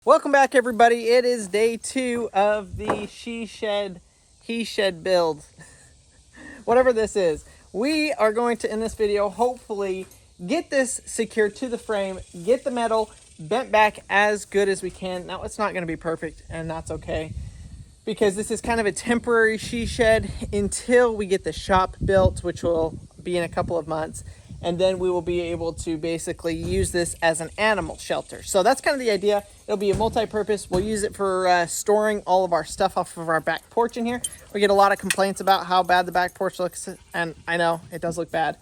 Welcome back, everybody. It is day 2 of the she shed, he shed build. Whatever this is. We are going to, in this video, hopefully get this secured to the frame, get the metal bent back as good as we can. Now, it's not going to be perfect, and that's okay, because this is kind of a temporary she shed until we get the shop built, which will be in a couple of months. And then we will be able to basically use this as an animal shelter. So that's kind of the idea. It'll be a multi-purpose. We'll use it for storing all of our stuff off of our back porch in here. We get a lot of complaints about how bad the back porch looks, and I know it does look bad.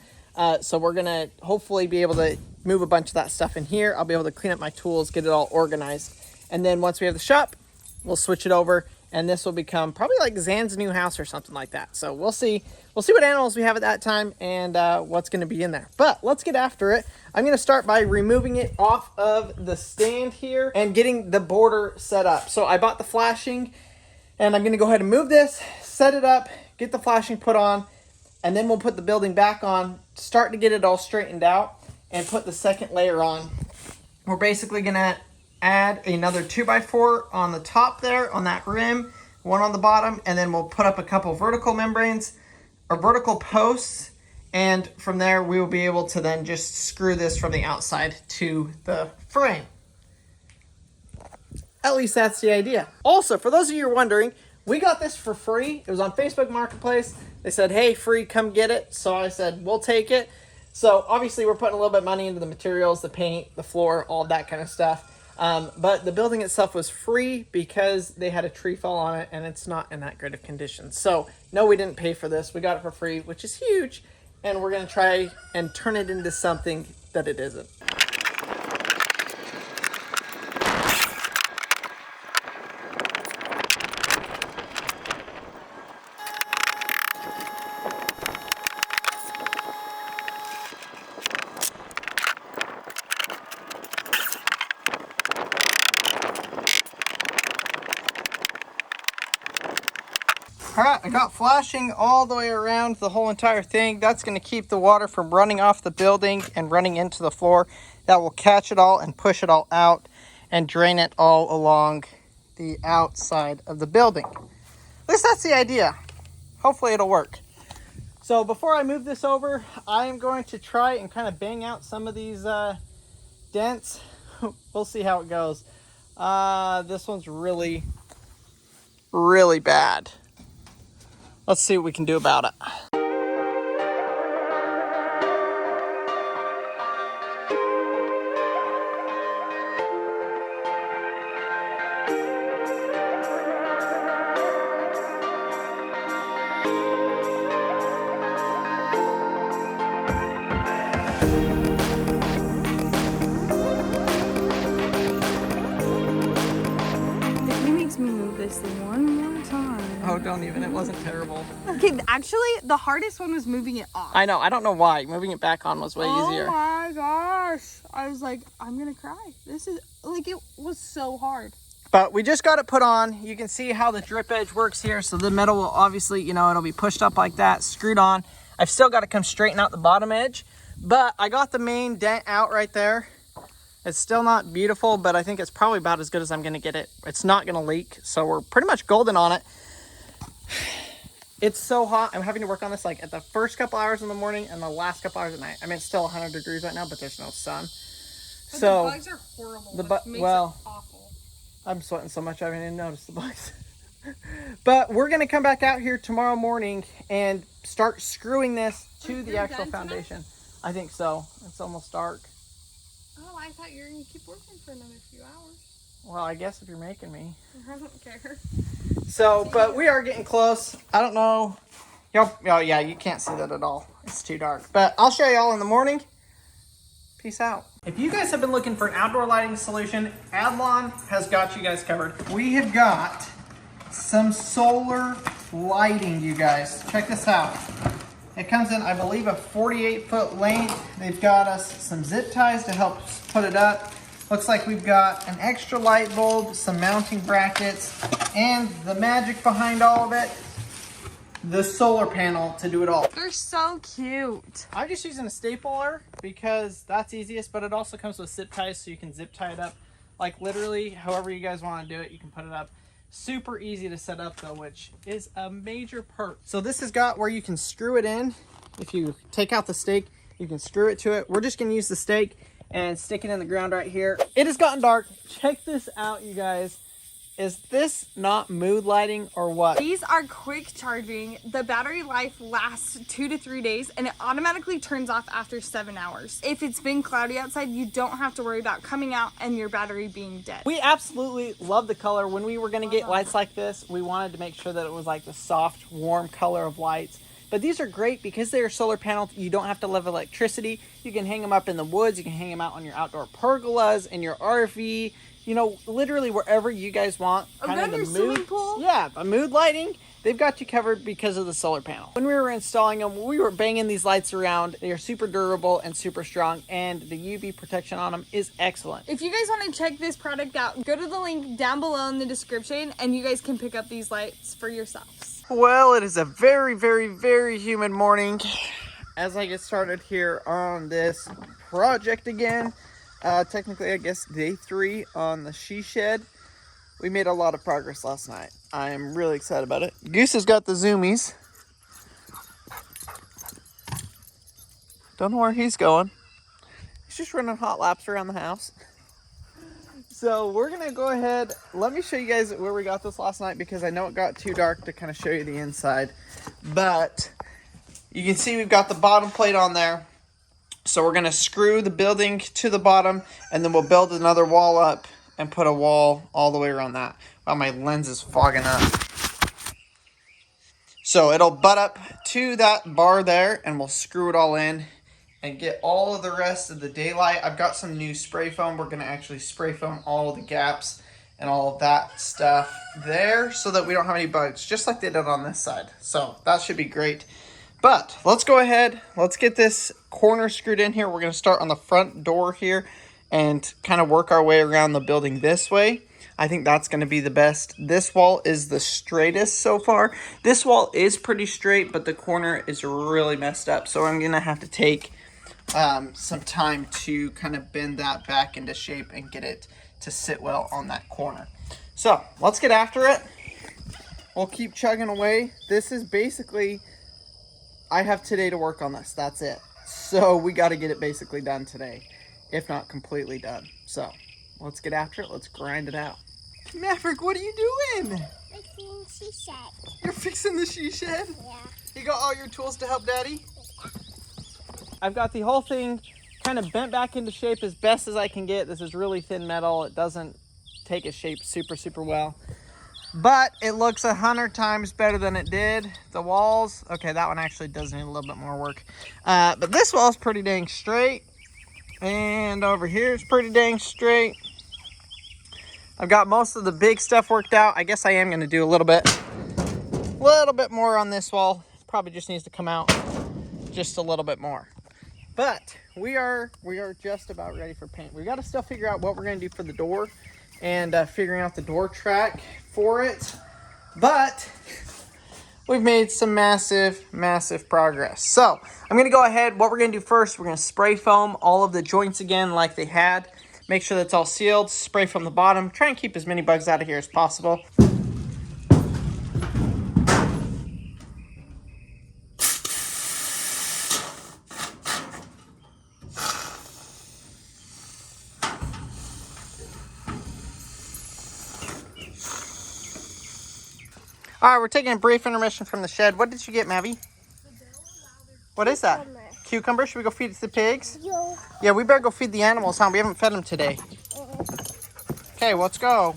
So we're gonna hopefully be able to move a bunch of that stuff in here. I'll be able to clean up my tools, get it all organized. And then once we have the shop, we'll switch it over, and this will become probably like Zan's new house or something like that. So we'll see what animals we have at that time and what's going to be in there. But let's get after it. I'm going to start by removing it off of the stand here and getting the border set up. So I bought the flashing, and I'm going to go ahead and move this, set it up, get the flashing put on, and then we'll put the building back on, start to get it all straightened out, and put the second layer on. We're basically going to add another 2x4 on the top there, on that rim, one on the bottom, and then we'll put up a couple vertical membranes or vertical posts, and from there we will be able to then just screw this from the outside to the frame. At least that's the idea. Also, for those of you who are wondering, we got this for free. It was on Facebook Marketplace. They said, hey, free, come get it. So I said, we'll take it. So obviously we're putting a little bit of money into the materials, the paint, the floor, all that kind of stuff. But the building itself was free because they had a tree fall on it, and it's not in that great of condition. So no, we didn't pay for this. We got it for free, which is huge. And we're going to try and turn it into something that it isn't. All right, I got flashing all the way around the whole entire thing. That's going to keep the water from running off the building and running into the floor. That will catch it all and push it all out and drain it all along the outside of the building. At least that's the idea. Hopefully it'll work. So before I move this over, I am going to try and kind of bang out some of these dents. We'll see how it goes. This one's really, really bad. Let's see what we can do about it. If he makes me move this thing one more time. Oh, don't even. It wasn't terrible. Okay, actually, the hardest one was moving it off. I know. I don't know why. Moving it back on was way easier. Oh my gosh. I was like, I'm going to cry. This is, like, it was so hard. But we just got it put on. You can see how the drip edge works here. So the metal will obviously, it'll be pushed up like that, screwed on. I've still got to come straighten out the bottom edge. But I got the main dent out right there. It's still not beautiful, but I think it's probably about as good as I'm going to get it. It's not going to leak. So we're pretty much golden on it. It's so hot. I'm having to work on this like at the first couple hours in the morning and the last couple hours at night. I mean, it's still 100 degrees right now, but there's no sun. But So the bugs are horrible. The It makes it awful. I'm sweating so much I haven't even noticed the bugs. But we're going to come back out here tomorrow morning and start screwing this to the actual foundation. I think so. It's almost dark. Oh, I thought you were going to keep working for another few hours. Well, I guess if you're making me. I don't care. So, but we are getting close. I don't know. Oh yeah, you can't see that at all. It's too dark. But I'll show y'all in the morning. Peace out. If you guys have been looking for an outdoor lighting solution, Adlon has got you guys covered. We have got some solar lighting, you guys. Check this out. It comes in, I believe, a 48-foot length. They've got us some zip ties to help put it up. Looks like we've got an extra light bulb, some mounting brackets, and the magic behind all of it, the solar panel to do it all. They're so cute. I'm just using a stapler because that's easiest, but it also comes with zip ties so you can zip tie it up Like literally, however you guys want to do it, you can put it up. Super easy to set up though, which is a major perk. So this has got where you can screw it in. If you take out the stake, you can screw it to it. We're just gonna use the stake and stick it in the ground right here. It has gotten dark. Check this out, you guys. Is this not mood lighting or what? These are quick charging. The battery life lasts 2 to 3 days and it automatically turns off after 7 hours. If it's been cloudy outside, you don't have to worry about coming out and your battery being dead. We absolutely love the color. When we were gonna get lights like this, we wanted to make sure that it was like the soft, warm color of lights. But these are great because they are solar panels. You don't have to love electricity. You can hang them up in the woods. You can hang them out on your outdoor pergolas, in your RV. You know, literally wherever you guys want. Kind of the mood. Swimming pool. Yeah, the mood lighting. They've got you covered because of the solar panel. When we were installing them, we were banging these lights around. They are super durable and super strong, and the UV protection on them is excellent. If you guys want to check this product out, go to the link down below in the description, and you guys can pick up these lights for yourselves. Well, it is a very, very, very humid morning as I get started here on this project again. Technically, I guess day 3 on the she shed. We made a lot of progress last night. I am really excited about it. Goose has got the zoomies. Don't know where he's going. He's just running hot laps around the house. So we're gonna go ahead. Let me show you guys where we got this last night because I know it got too dark to kind of show you the inside. But you can see we've got the bottom plate on there. So we're gonna screw the building to the bottom and then we'll build another wall up and put a wall all the way around that. Wow, my lens is fogging up. So it'll butt up to that bar there and we'll screw it all in and get all of the rest of the daylight. I've got some new spray foam. We're gonna actually spray foam all of the gaps and all of that stuff there so that we don't have any bugs, just like they did on this side. So that should be great. But let's go ahead, let's get this corner screwed in here. We're gonna start on the front door here and kind of work our way around the building this way. I think that's gonna be the best. This wall is the straightest so far. This wall is pretty straight, but the corner is really messed up. So I'm gonna have to take some time to kind of bend that back into shape and get it to sit well on that corner. So let's get after it. We'll keep chugging away. This is basically, I have today to work on this. That's it. So we got to get it basically done today, if not completely done. So let's get after it. Let's grind it out. Maverick, what are you doing? Fixing she shed. You're fixing the she shed? Yeah. You got all your tools to help Daddy? I've got the whole thing kind of bent back into shape as best as I can get. This is really thin metal. It doesn't take its shape super, super well. But it looks 100 times better than it did. The walls, okay, that one actually does need a little bit more work. But this wall's pretty dang straight. And over here is pretty dang straight. I've got most of the big stuff worked out. I guess I am gonna do a little bit more on this wall. Probably just needs to come out just a little bit more. But we are just about ready for paint. We gotta still figure out what we're gonna do for the door and figuring out the door track for it. But we've made some massive, massive progress. So I'm gonna go ahead. What we're gonna do first, we're gonna spray foam all of the joints again like they had. Make sure that's all sealed, spray from the bottom. Try and keep as many bugs out of here as possible. All right, we're taking a brief intermission from the shed. What did you get, Mavi? What is that? Cucumber. Should we go feed it to the pigs? Yo. Yeah, we better go feed the animals, huh? We haven't fed them today. Okay, let's go.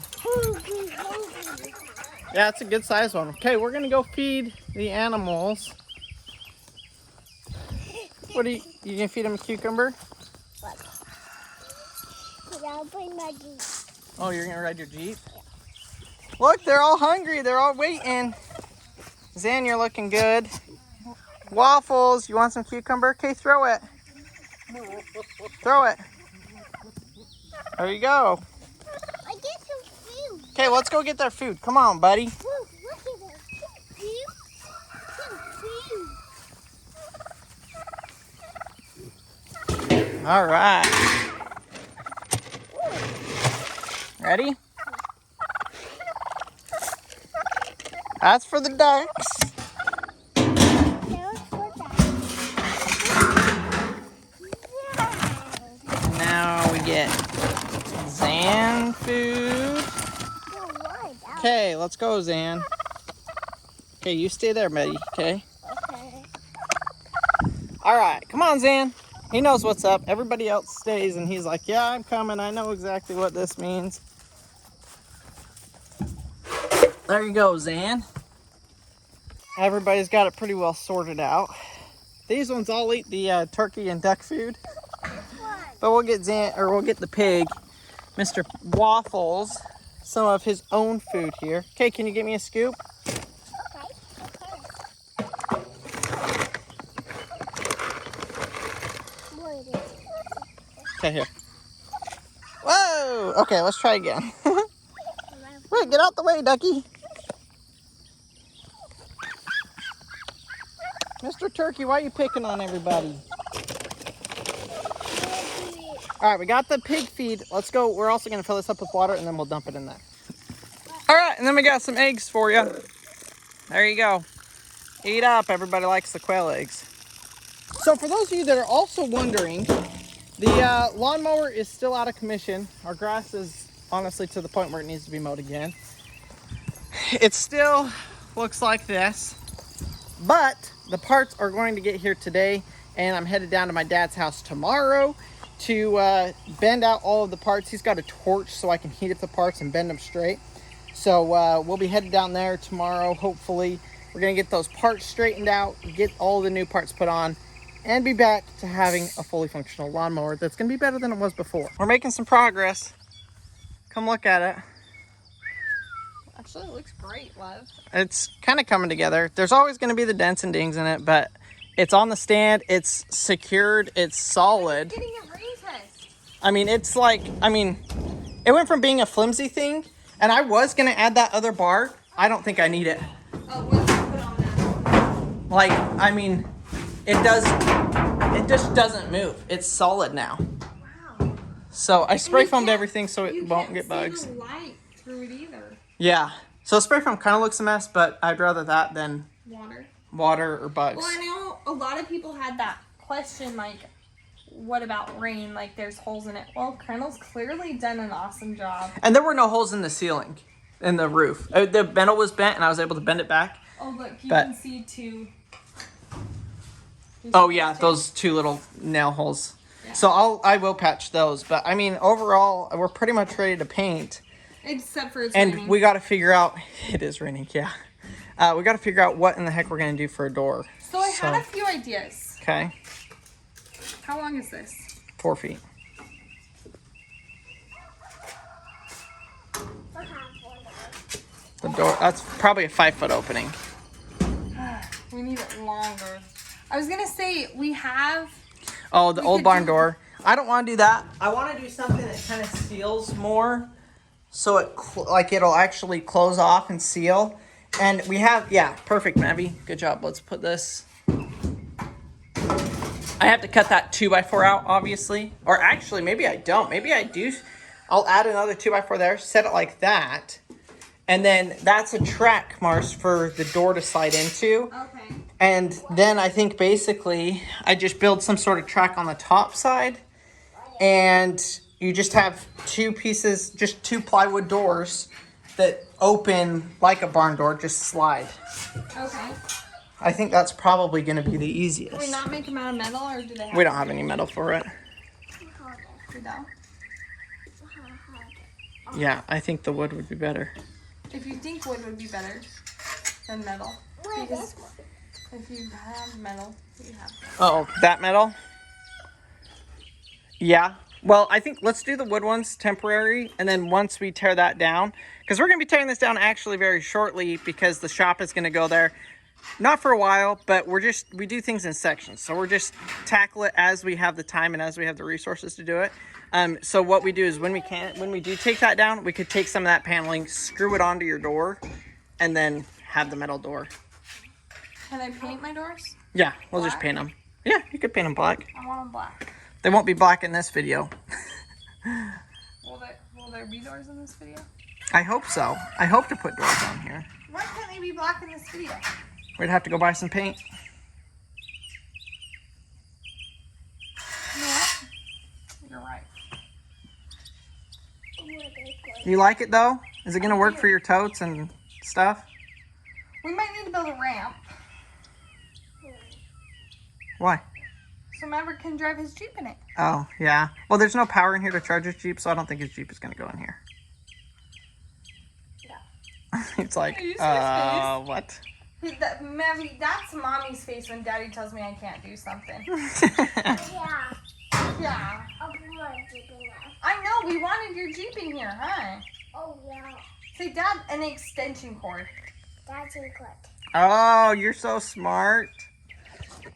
Yeah, it's a good size one. Okay, we're gonna go feed the animals. What are you gonna feed them a cucumber? I'll bring my Jeep. Oh, you're gonna ride your Jeep? Look, they're all hungry. They're all waiting. Zan, you're looking good. Waffles, you want some cucumber? Okay, throw it. Throw it. There you go. I get some food. Okay, let's go get their food. Come on, buddy. Look at it. Some food. All right. Ready? That's for the ducks. Now it's for that. Now we get Zan food. Okay, let's go, Zan. Okay, you stay there, buddy, okay? Okay. All right, come on, Zan. He knows what's up. Everybody else stays, and he's like, yeah, I'm coming. I know exactly what this means. There you go, Zan. Everybody's got it pretty well sorted out. These ones all eat the turkey and duck food. But we'll get we'll get the pig, Mr. Waffles, some of his own food here. Okay, can you get me a scoop? Okay, here. Whoa! Okay, let's try again. Wait, get out the way, ducky. Mr. Turkey, why are you picking on everybody? All right, we got the pig feed. Let's go. We're also gonna fill this up with water and then we'll dump it in there. All right, and then we got some eggs for you. There you go. Eat up. Everybody likes the quail eggs. So for those of you that are also wondering, the lawnmower is still out of commission. Our grass is honestly to the point where it needs to be mowed again. It still looks like this, but the parts are going to get here today, and I'm headed down to my dad's house tomorrow to bend out all of the parts. He's got a torch so I can heat up the parts and bend them straight. So we'll be headed down there tomorrow. Hopefully we're gonna get those parts straightened out, get all the new parts put on, and be back to having a fully functional lawnmower that's gonna be better than it was before. We're making some progress. Come look at it. Actually, it looks great, love. It's kind of coming together. There's always gonna be the dents and dings in it, but it's on the stand, it's secured, it's solid. Getting a rain test. It went from being a flimsy thing, and I was gonna add that other bar. I don't think I need it. Oh, what did you put on that? It just doesn't move. It's solid now. Wow. So I spray you foamed can't- everything so it won't get bugs. You can't see the light through it either. Yeah. So spray foam kind of looks a mess, but I'd rather that than water or bugs. Well, I know a lot of people had that question, like, what about rain? Like, there's holes in it. Well, Colonel's clearly done an awesome job. And there were no holes in the ceiling, in the roof. The metal was bent, and I was able to bend it back. Oh, look, you But- can see two. Oh yeah, those two little nail holes. Yeah. So I will patch those. But I mean, overall, we're pretty much ready to paint. Except for it's And raining. we got to figure out. It is raining, yeah. We got to figure out what in the heck we're gonna do for a door. So I had a few ideas. Okay. How long is this? 4 feet. The door. That's probably a 5-foot opening. We need it longer. I was gonna say we have. Oh, the We old could barn do- door. I don't want to do that. I want to do something that kind of seals more, so it'll actually close off and seal. And we have, yeah, perfect, Mavi. Good job. Let's put this. I have to cut that 2x4 out, obviously. Or actually, maybe I don't. Maybe I do. I'll add another 2x4 there, set it like that. And then that's a track, Mars, for the door to slide into. Okay. And then I think basically I just build some sort of track on the top side. And you just have two pieces, just two plywood doors that open like a barn door, just slide. Okay. I think that's probably going to be the easiest. Can we not make them out of metal, or do they have? We don't have any metal for it. We don't. Yeah, I think the wood would be better. If you think wood would be better than metal, because if you have metal, you have. Oh, that metal? Yeah. Well, I think let's do the wood ones temporary, and then once we tear that down, because we're going to be tearing this down actually very shortly, because the shop is going to go there. Not for a while, but we do things in sections. So we're just tackle it as we have the time and as we have the resources to do it. So what we do is when we do take that down, we could take some of that paneling, screw it onto your door, and then have the metal door. Can I paint my doors? Yeah, we'll just Black? paint them. Yeah, you could paint them black. I want them black. They won't be black in this video. Will there be doors in this video? I hope so. I hope to put doors on here. Why can't they be black in this video? We'd have to go buy some paint. You know what? You're right. You like it though? Is it gonna work for your totes and stuff? We might need to build a ramp Why? so Maverick can drive his Jeep in it. Oh, yeah. Well, there's no power in here to charge his Jeep, so I don't think his Jeep is gonna go in here. It's like, what? Maverick, that's mommy's face when daddy tells me I can't do something. Yeah. Yeah. I'll bring my Jeep in there. I know, we wanted your Jeep in here, huh? Oh, yeah. Say, Dad, an extension cord. That's in court. Oh, you're so smart.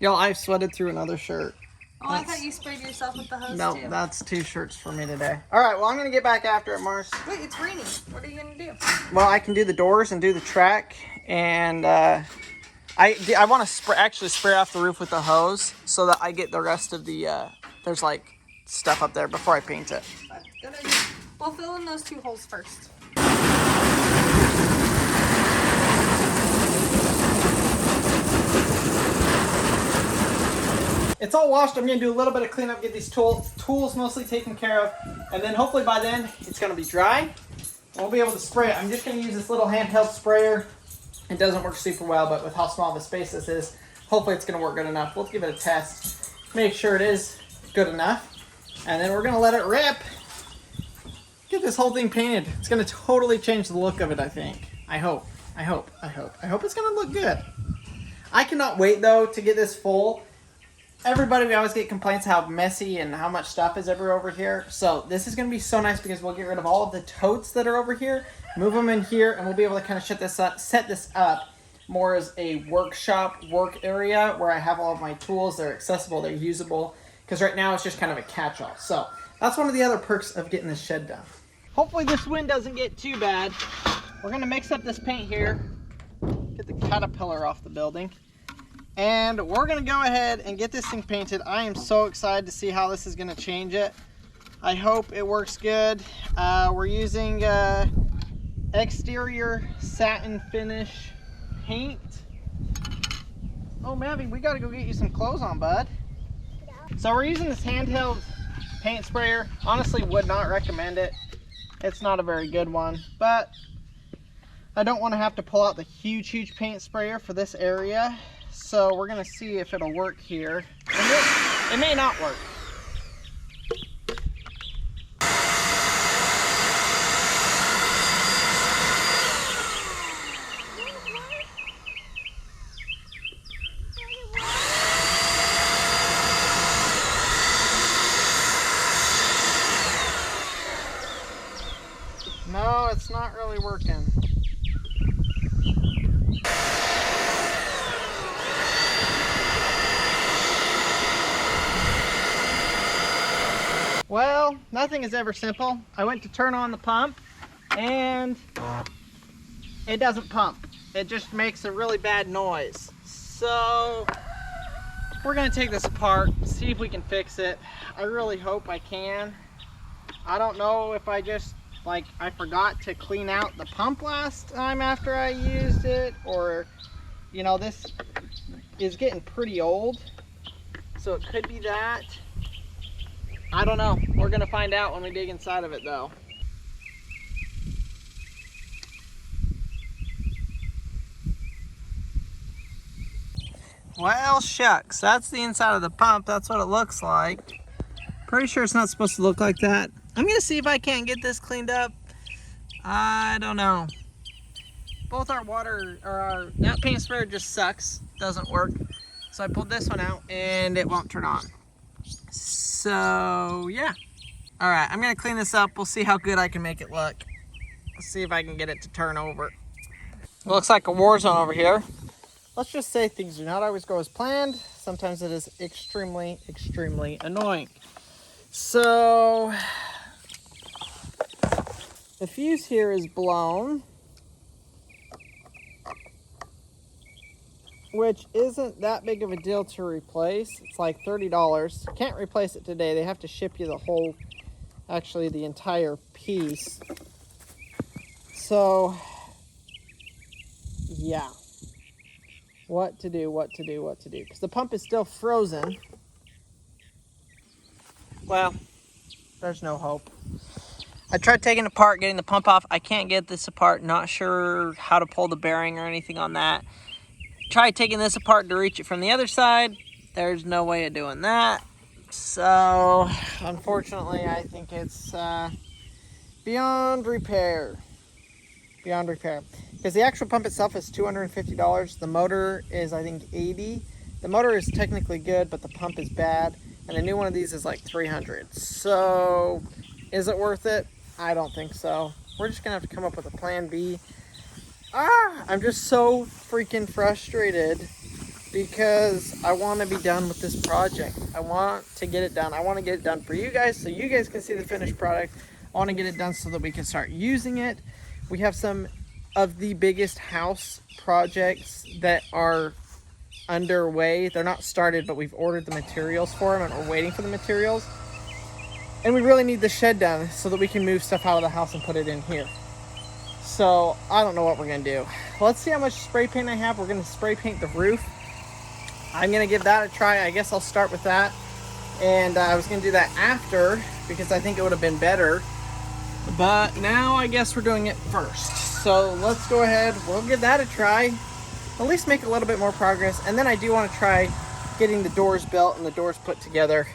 Y'all, I've sweated through another shirt. Oh, I thought you sprayed yourself with the hose, No, too. that's 2 shirts for me today. All right, well, I'm going to get back after it, Mars. Wait, it's raining. What are you going to do? Well, I can do the doors and do the track, and I want to actually spray off the roof with the hose so that I get the rest of the, there's like stuff up there before I paint it. That's a good idea. We'll fill in those 2 holes first. It's all washed. I'm going to do a little bit of cleanup, get these tools mostly taken care of, and then hopefully by then it's going to be dry. And we'll be able to spray it. I'm just going to use this little handheld sprayer. It doesn't work super well, but with how small of a space this is, hopefully it's going to work good enough. We'll give it a test, make sure it is good enough, and then we're going to let it rip. Get this whole thing painted. It's going to totally change the look of it, I think. I hope it's going to look good. I cannot wait, though, to get this full. Everybody, we always get complaints how messy and how much stuff is everywhere over here. So this is going to be so nice because we'll get rid of all of the totes that are over here, move them in here, and we'll be able to kind of set this up more as a work area where I have all of my tools. They're accessible, they're usable, because right now it's just kind of a catch-all. So that's one of the other perks of getting this shed done. Hopefully this wind doesn't get too bad. We're going to mix up this paint here, get the caterpillar off the building. And we're going to go ahead and get this thing painted. I am so excited to see how this is going to change it. I hope it works good. We're using exterior satin finish paint. Oh, Mavi, we got to go get you some clothes on, bud. Yeah. So we're using this handheld paint sprayer. Honestly, would not recommend it. It's not a very good one, but I don't want to have to pull out the huge paint sprayer for this area. So we're going to see if it'll work here. And it may not work. No, it's not really working. Well, nothing is ever simple. I went to turn on the pump and it doesn't pump. It just makes a really bad noise. So we're gonna take this apart, see if we can fix it. I really hope I can. I don't know if I forgot to clean out the pump last time after I used it, or, you know, this is getting pretty old. So it could be that. I don't know. We're going to find out when we dig inside of it, though. Well, shucks. That's the inside of the pump. That's what it looks like. Pretty sure it's not supposed to look like that. I'm going to see if I can't get this cleaned up. I don't know. Both our that paint sprayer just sucks. Doesn't work. So I pulled this one out and it won't turn on. So yeah. All right, I'm gonna clean this up. We'll see how good I can make it look. Let's see if I can get it to turn over. It looks like a war zone over here. Let's just say things do not always go as planned. Sometimes it is extremely annoying. So the fuse here is blown, which isn't that big of a deal to replace. It's like $30. Can't replace it today. They have to ship you the whole actually the entire piece. So, yeah. What to do, because the pump is still frozen. Well, there's no hope. I tried taking it apart, getting the pump off. I can't get this apart. Not sure how to pull the bearing or anything on that. Tried taking this apart to reach it from the other side. There's no way of doing that. So, unfortunately, I think it's beyond repair. Beyond repair. Because the actual pump itself is $250. The motor is, I think, $80. The motor is technically good, but the pump is bad. And a new one of these is like $300. So, is it worth it? I don't think so. We're just going to have to come up with a plan B. I'm just so freaking frustrated because I want to be done with this project. I want to get it done. I want to get it done for you guys so you guys can see the finished product. I want to get it done so that we can start using it. We have some of the biggest house projects that are underway. They're not started, but we've ordered the materials for them and we're waiting for the materials. And we really need the shed done so that we can move stuff out of the house and put it in here. So I don't know what we're gonna do. Let's see how much spray paint I have. We're gonna spray paint the roof. I'm gonna give that a try. I guess I'll start with that. And I was gonna do that after because I think it would have been better. But now I guess we're doing it first. So let's go ahead. We'll give that a try. At least make a little bit more progress. And then I do want to try getting the doors built and the doors put together.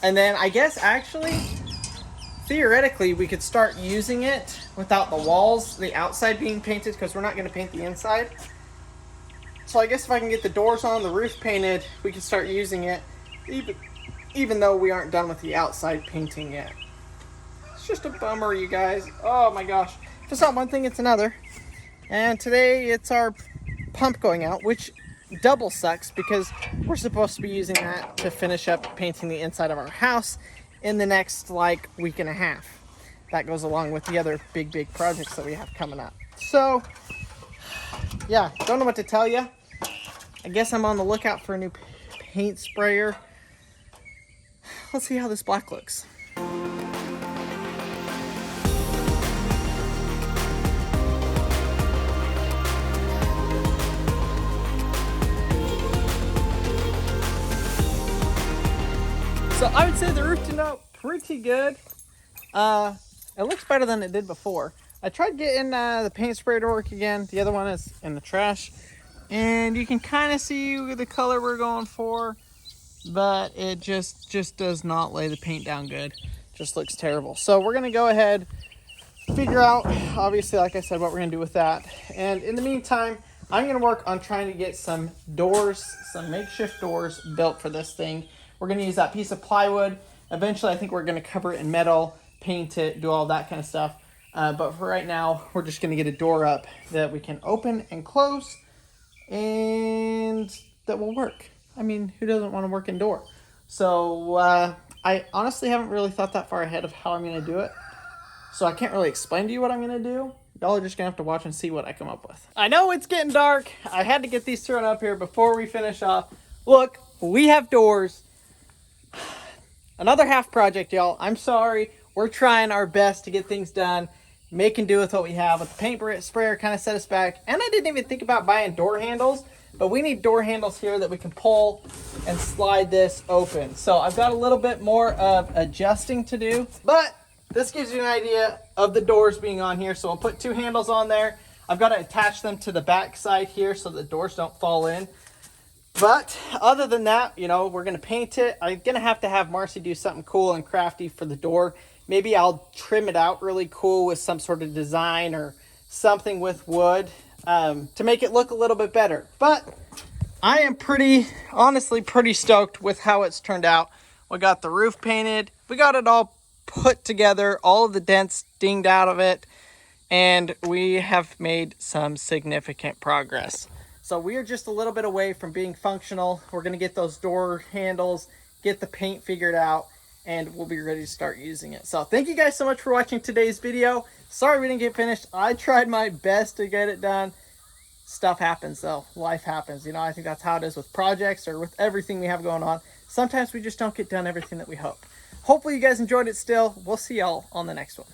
And then I guess actually, theoretically, we could start using it without the walls, the outside being painted, because we're not going to paint the inside. So I guess if I can get the doors on, the roof painted, we can start using it, even though we aren't done with the outside painting yet. It's just a bummer, you guys. Oh my gosh. If it's not one thing, it's another. And today it's our pump going out, which double sucks because we're supposed to be using that to finish up painting the inside of our house in the next like week and a half. That goes along with the other big projects that we have coming up. So yeah, don't know what to tell you. I guess I'm on the lookout for a new paint sprayer. Let's see how this black looks. So I would say the roof turned out pretty good. It looks better than it did before. I tried getting the paint sprayer to work again. The other one is in the trash. And you can kind of see the color we're going for. But it just does not lay the paint down good. Just looks terrible. So we're going to go ahead, figure out, obviously, like I said, what we're going to do with that. And in the meantime, I'm going to work on trying to get some doors, some makeshift doors built for this thing. We're going to use that piece of plywood. Eventually, I think we're going to cover it in metal, paint it, do all that kind of stuff. But for right now, we're just going to get a door up that we can open and close and that will work. I mean, who doesn't want to work indoor? So I honestly haven't really thought that far ahead of how I'm going to do it. So I can't really explain to you what I'm going to do. Y'all are just going to have to watch and see what I come up with. I know it's getting dark. I had to get these thrown up here before we finish off. Look, we have doors. Another half project, y'all. I'm sorry. We're trying our best to get things done. Making do with what we have. But the paint sprayer kind of set us back. And I didn't even think about buying door handles. But we need door handles here that we can pull and slide this open. So I've got a little bit more of adjusting to do. But this gives you an idea of the doors being on here. So I'll put two handles on there. I've got to attach them to the back side here so the doors don't fall in. But other than that, you know, we're going to paint it. I'm going to have Marcy do something cool and crafty for the door. Maybe I'll trim it out really cool with some sort of design or something with wood to make it look a little bit better. But I am honestly pretty stoked with how it's turned out. We got the roof painted. We got it all put together, all of the dents dinged out of it. And we have made some significant progress. So we are just a little bit away from being functional. We're going to get those door handles, get the paint figured out, and we'll be ready to start using it. So thank you guys so much for watching today's video. Sorry we didn't get finished. I tried my best to get it done. Stuff happens though. Life happens. You know, I think that's how it is with projects or with everything we have going on. Sometimes we just don't get done everything that we hope. hopefully you guys enjoyed it still. We'll see y'all on the next one.